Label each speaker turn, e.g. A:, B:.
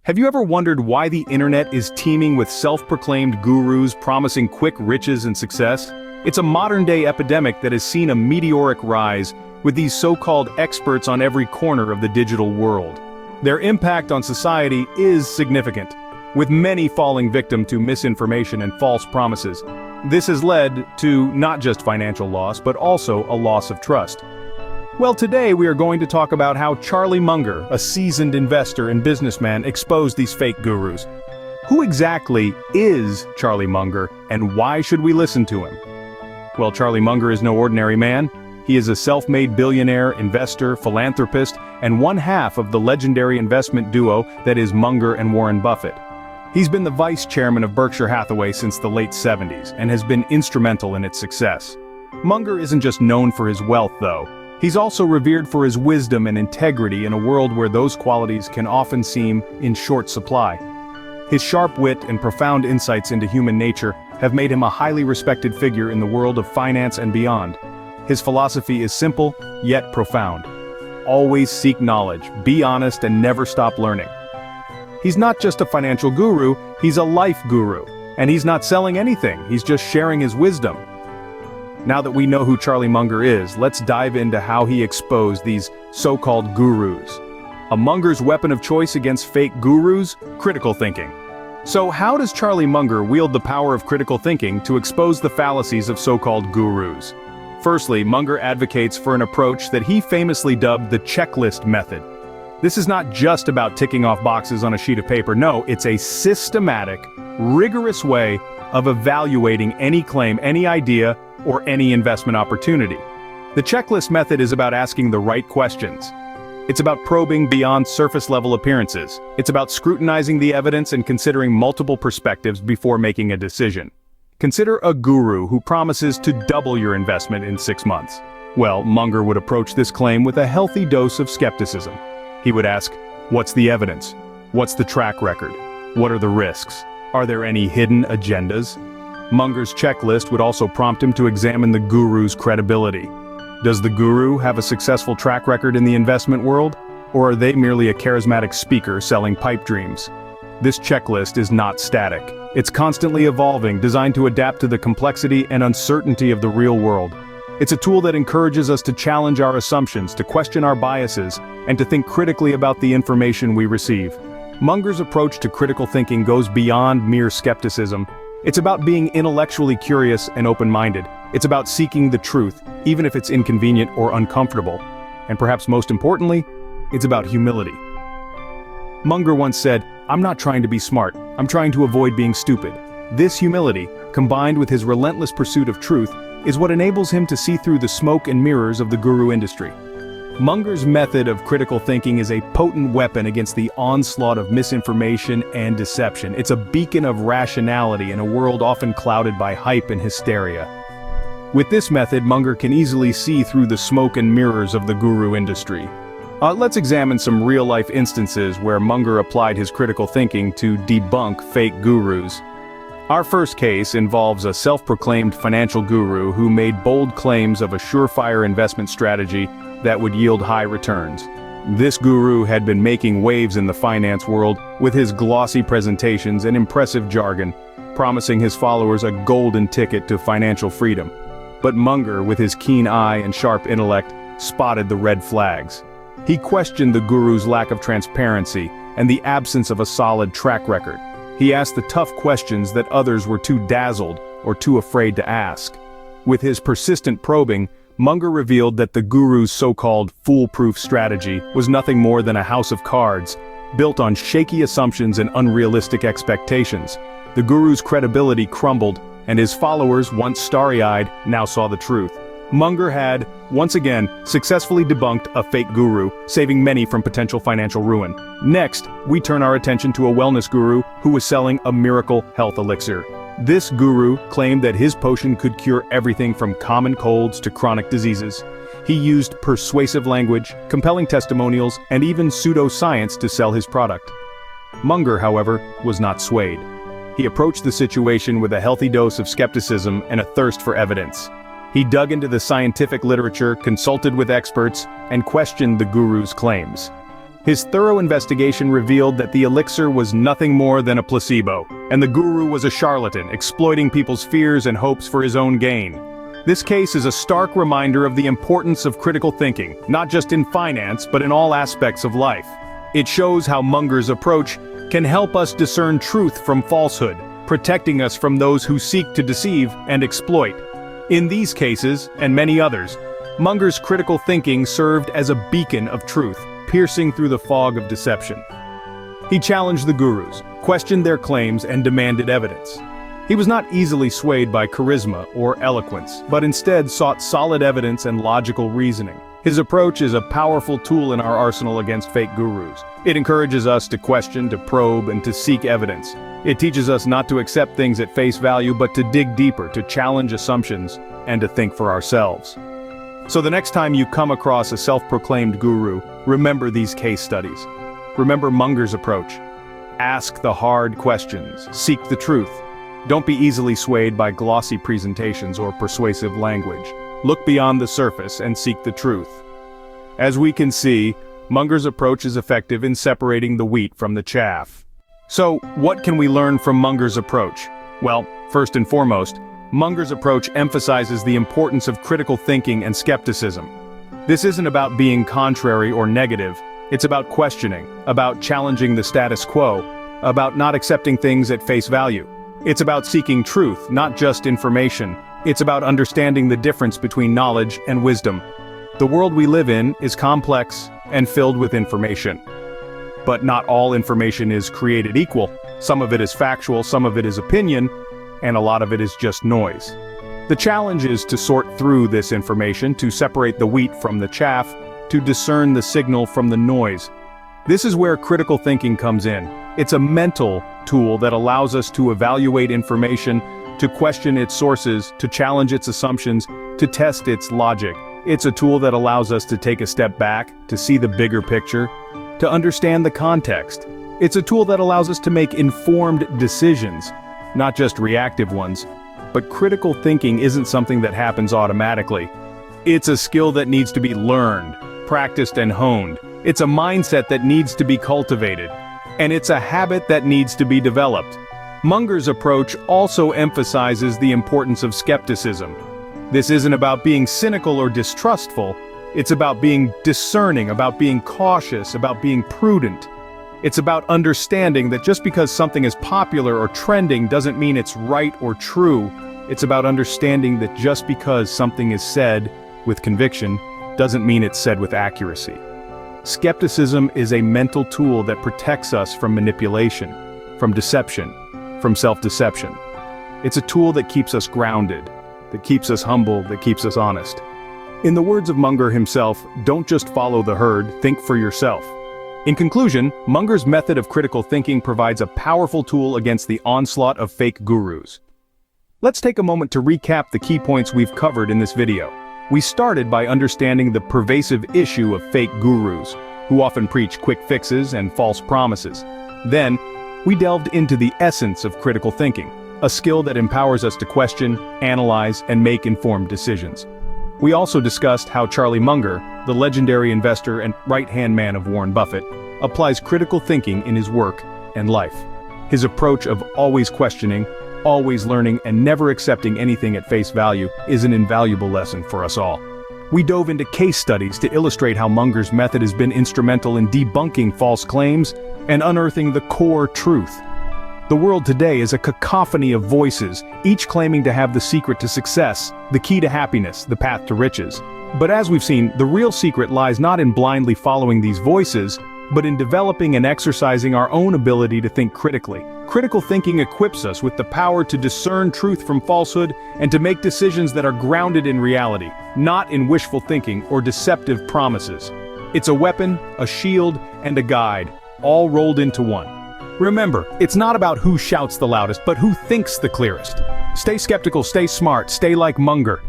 A: Have you ever wondered why the internet is teeming with self-proclaimed gurus promising quick riches and success? It's a modern-day epidemic that has seen a meteoric rise, with these so-called experts on every corner of the digital world. Their impact on society is significant, with many falling victim to misinformation and false promises. This has led to not just financial loss, but also a loss of trust. Well, today we are going to talk about how Charlie Munger, a seasoned investor and businessman, exposed these fake gurus. Who exactly is Charlie Munger, and why should we listen to him? Well, Charlie Munger is no ordinary man. He is a self-made billionaire, investor, philanthropist, and one half of the legendary investment duo that is Munger and Warren Buffett. He's been the vice chairman of Berkshire Hathaway since the late 70s and has been instrumental in its success. Munger isn't just known for his wealth, though. He's also revered for his wisdom and integrity in a world where those qualities can often seem in short supply. His sharp wit and profound insights into human nature have made him a highly respected figure in the world of finance and beyond. His philosophy is simple, yet profound. Always seek knowledge, be honest, and never stop learning. He's not just a financial guru, he's a life guru. And he's not selling anything, he's just sharing his wisdom. Now that we know who Charlie Munger is, let's dive into how he exposed these so-called gurus. A Munger's weapon of choice against fake gurus? Critical thinking. So how does Charlie Munger wield the power of critical thinking to expose the fallacies of so-called gurus? Firstly, Munger advocates for an approach that he famously dubbed the checklist method. This is not just about ticking off boxes on a sheet of paper. No, it's a systematic, rigorous way of evaluating any claim, any idea, or any investment opportunity. The checklist method is about asking the right questions. It's about probing beyond surface-level appearances. It's about scrutinizing the evidence and considering multiple perspectives before making a decision. Consider a guru who promises to double your investment in 6 months. Well, Munger would approach this claim with a healthy dose of skepticism. He would ask, what's the evidence? What's the track record? What are the risks? Are there any hidden agendas? Munger's checklist would also prompt him to examine the guru's credibility. Does the guru have a successful track record in the investment world? Or are they merely a charismatic speaker selling pipe dreams? This checklist is not static. It's constantly evolving, designed to adapt to the complexity and uncertainty of the real world. It's a tool that encourages us to challenge our assumptions, to question our biases, and to think critically about the information we receive. Munger's approach to critical thinking goes beyond mere skepticism. It's about being intellectually curious and open-minded. It's about seeking the truth, even if it's inconvenient or uncomfortable. And perhaps most importantly, it's about humility. Munger once said, "I'm not trying to be smart, I'm trying to avoid being stupid." This humility, combined with his relentless pursuit of truth, is what enables him to see through the smoke and mirrors of the guru industry. Munger's method of critical thinking is a potent weapon against the onslaught of misinformation and deception. It's a beacon of rationality in a world often clouded by hype and hysteria. With this method, Munger can easily see through the smoke and mirrors of the guru industry. Let's examine some real-life instances where Munger applied his critical thinking to debunk fake gurus. Our first case involves a self-proclaimed financial guru who made bold claims of a surefire investment strategy that would yield high returns. This guru had been making waves in the finance world with his glossy presentations and impressive jargon, promising his followers a golden ticket to financial freedom. But Munger, with his keen eye and sharp intellect, spotted the red flags. He questioned the guru's lack of transparency and the absence of a solid track record. He asked the tough questions that others were too dazzled or too afraid to ask. With his persistent probing, Munger revealed that the guru's so-called foolproof strategy was nothing more than a house of cards, built on shaky assumptions and unrealistic expectations. The guru's credibility crumbled, and his followers, once starry-eyed, now saw the truth. Munger had, once again, successfully debunked a fake guru, saving many from potential financial ruin. Next, we turn our attention to a wellness guru who was selling a miracle health elixir. This guru claimed that his potion could cure everything from common colds to chronic diseases. He used persuasive language, compelling testimonials, and even pseudoscience to sell his product. Munger, however, was not swayed. He approached the situation with a healthy dose of skepticism and a thirst for evidence. He dug into the scientific literature, consulted with experts, and questioned the guru's claims. His thorough investigation revealed that the elixir was nothing more than a placebo, and the guru was a charlatan, exploiting people's fears and hopes for his own gain. This case is a stark reminder of the importance of critical thinking, not just in finance, but in all aspects of life. It shows how Munger's approach can help us discern truth from falsehood, protecting us from those who seek to deceive and exploit. In these cases, and many others, Munger's critical thinking served as a beacon of truth, piercing through the fog of deception. He challenged the gurus, questioned their claims, and demanded evidence. He was not easily swayed by charisma or eloquence, but instead sought solid evidence and logical reasoning. His approach is a powerful tool in our arsenal against fake gurus. It encourages us to question, to probe, and to seek evidence. It teaches us not to accept things at face value, but to dig deeper, to challenge assumptions, and to think for ourselves. So the next time you come across a self-proclaimed guru, remember these case studies. Remember Munger's approach. Ask the hard questions, seek the truth. Don't be easily swayed by glossy presentations or persuasive language. Look beyond the surface and seek the truth. As we can see, Munger's approach is effective in separating the wheat from the chaff. So, what can we learn from Munger's approach? Well, first and foremost, Munger's approach emphasizes the importance of critical thinking and skepticism. This isn't about being contrary or negative, it's about questioning, about challenging the status quo, about not accepting things at face value. It's about seeking truth, not just information. It's about understanding the difference between knowledge and wisdom. The world we live in is complex and filled with information. But not all information is created equal. Some of it is factual, some of it is opinion, and a lot of it is just noise. The challenge is to sort through this information, to separate the wheat from the chaff, to discern the signal from the noise. This is where critical thinking comes in. It's a mental tool that allows us to evaluate information, to question its sources, to challenge its assumptions, to test its logic. It's a tool that allows us to take a step back, to see the bigger picture, to understand the context. It's a tool that allows us to make informed decisions, not just reactive ones. But critical thinking isn't something that happens automatically. It's a skill that needs to be learned, practiced, and honed. It's a mindset that needs to be cultivated. And it's a habit that needs to be developed. Munger's approach also emphasizes the importance of skepticism. This isn't about being cynical or distrustful. It's about being discerning, about being cautious, about being prudent. It's about understanding that just because something is popular or trending doesn't mean it's right or true. It's about understanding that just because something is said with conviction doesn't mean it's said with accuracy. Skepticism is a mental tool that protects us from manipulation, from deception, from self-deception. It's a tool that keeps us grounded, that keeps us humble, that keeps us honest. In the words of Munger himself, don't just follow the herd, think for yourself. In conclusion, Munger's method of critical thinking provides a powerful tool against the onslaught of fake gurus. Let's take a moment to recap the key points we've covered in this video. We started by understanding the pervasive issue of fake gurus, who often preach quick fixes and false promises. Then, we delved into the essence of critical thinking, a skill that empowers us to question, analyze, and make informed decisions. We also discussed how Charlie Munger, the legendary investor and right-hand man of Warren Buffett, applies critical thinking in his work and life. His approach of always questioning, always learning, and never accepting anything at face value is an invaluable lesson for us all. We dove into case studies to illustrate how Munger's method has been instrumental in debunking false claims and unearthing the core truth. The world today is a cacophony of voices, each claiming to have the secret to success, the key to happiness, the path to riches. But as we've seen, the real secret lies not in blindly following these voices, but in developing and exercising our own ability to think critically. Critical thinking equips us with the power to discern truth from falsehood and to make decisions that are grounded in reality, not in wishful thinking or deceptive promises. It's a weapon, a shield, and a guide, all rolled into one. Remember, it's not about who shouts the loudest, but who thinks the clearest. Stay skeptical, stay smart, stay like Munger.